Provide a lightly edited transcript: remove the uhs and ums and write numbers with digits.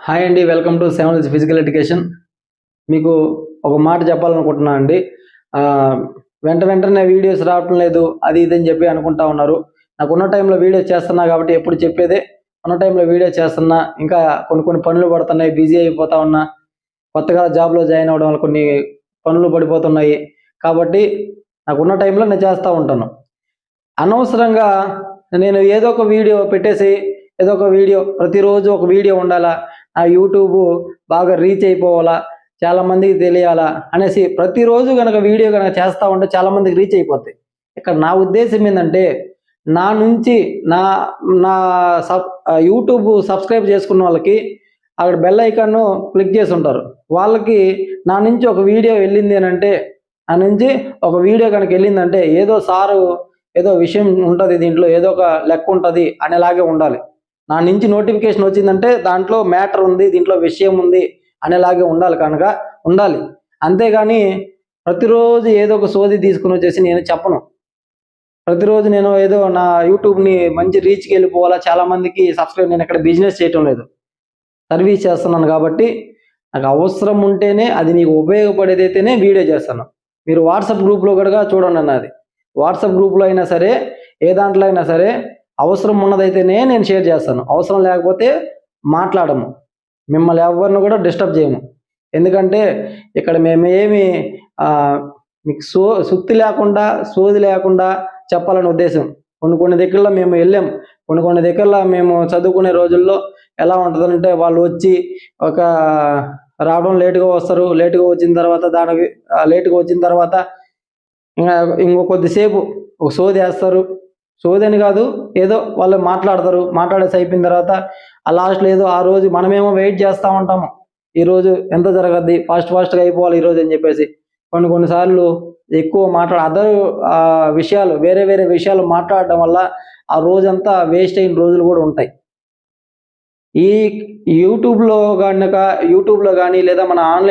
Hi అండి, welcome to sevens physical education. మీకు ఒక మాట చెప్పాలనుకుంటున్నాను అండి. వెంటనే వీడియోస్ రావటం లేదు, అది ఇది అని చెప్పి అనుకుంటా ఉన్నారు. నాకున్న టైంలో వీడియోస్ చేస్తున్నా కాబట్టి ఎప్పుడు చెప్పేదే, ఉన్న టైంలో వీడియో చేస్తున్నా. ఇంకా కొన్ని పనులు పడుతున్నాయి, బిజీ అయిపోతా ఉన్నా. కొత్తగా జాబ్లో జాయిన్ అవ్వడం వల్ల కొన్ని పనులు పడిపోతున్నాయి. కాబట్టి నాకున్న టైంలో నేను చేస్తూ ఉంటాను. అనవసరంగా నేను ఏదో ఒక వీడియో పెట్టేసి, ఏదో ఒక వీడియో ప్రతిరోజు ఒక వీడియో ఉండాలా, ఆ యూట్యూబ్ బాగా రీచ్ అయిపోవాలా, చాలామందికి తెలియాలా అనేసి ప్రతిరోజు కనుక వీడియో కనుక చేస్తూ ఉంటే చాలామందికి రీచ్ అయిపోతాయి. ఇక్కడ నా ఉద్దేశం ఏంటంటే, నా నుంచి నా నా యూట్యూబ్ సబ్స్క్రైబ్ చేసుకున్న వాళ్ళకి అక్కడ బెల్ ఐకాన్ క్లిక్ చేసి ఉంటారు. వాళ్ళకి నా నుంచి ఒక వీడియో వెళ్ళింది అని అంటే, నా నుంచి ఒక వీడియో కనుక వెళ్ళిందంటే ఏదో సారు ఏదో విషయం ఉంటుంది, దీంట్లో ఏదో ఒక లెక్క ఉంటుంది అనేలాగే ఉండాలి. నా నుంచి నోటిఫికేషన్ వచ్చిందంటే దాంట్లో మ్యాటర్ ఉంది, దీంట్లో విషయం ఉంది అనేలాగే ఉండాలి కనుక ఉండాలి. అంతేగాని ప్రతిరోజు ఏదో ఒక సోది తీసుకుని వచ్చేసి నేను చెప్పను. ప్రతిరోజు నేను ఏదో నా యూట్యూబ్ని మంచి రీచ్కి వెళ్ళిపోవాలా, చాలామందికి సబ్స్క్రైబ్, నేను ఇక్కడ బిజినెస్ చేయటం లేదు, సర్వీస్ చేస్తున్నాను. కాబట్టి నాకు అవసరం ఉంటేనే, అది నీకు ఉపయోగపడేదైతేనే వీడియో చేస్తాను. మీరు వాట్సాప్ గ్రూప్లో కూడా చూడండి అన్నది. వాట్సాప్ గ్రూప్లో అయినా సరే, ఏ దాంట్లో అయినా సరే, అవసరం ఉన్నదైతేనే నేను షేర్ చేస్తాను. అవసరం లేకపోతే మాట్లాడము. మిమ్మల్ని ఎవరిని కూడా డిస్టర్బ్ చేయము. ఎందుకంటే ఇక్కడ మేమేమి మీకు సుత్తి లేకుండా, సోది లేకుండా చెప్పాలని ఉద్దేశం. కొన్ని దగ్గరలో మేము వెళ్ళాం. కొన్ని దగ్గరలో మేము చదువుకునే రోజుల్లో ఎలా ఉంటుందంటే, వాళ్ళు వచ్చి ఒక రావడం లేటుగా వస్తారు. లేటుగా వచ్చిన తర్వాత ఇంకో కొద్దిసేపు ఒక సోది వేస్తారు. సోది అని కాదు, ఏదో వాళ్ళు మాట్లాడతారు. మాట్లాడేసి అయిపోయిన తర్వాత ఆ లాస్ట్లో ఏదో ఆ రోజు మనమేమో వెయిట్ చేస్తూ ఉంటాము, ఈరోజు ఎంత జరగద్ది, ఫాస్ట్గా అయిపోవాలి ఈరోజు అని చెప్పేసి. కొన్నిసార్లు ఎక్కువ అదర్ విషయాలు, వేరే విషయాలు మాట్లాడడం వల్ల ఆ రోజంతా వేస్ట్ అయిన రోజులు కూడా ఉంటాయి. ఈ యూట్యూబ్లో కానీ లేదా మన ఆన్లైన్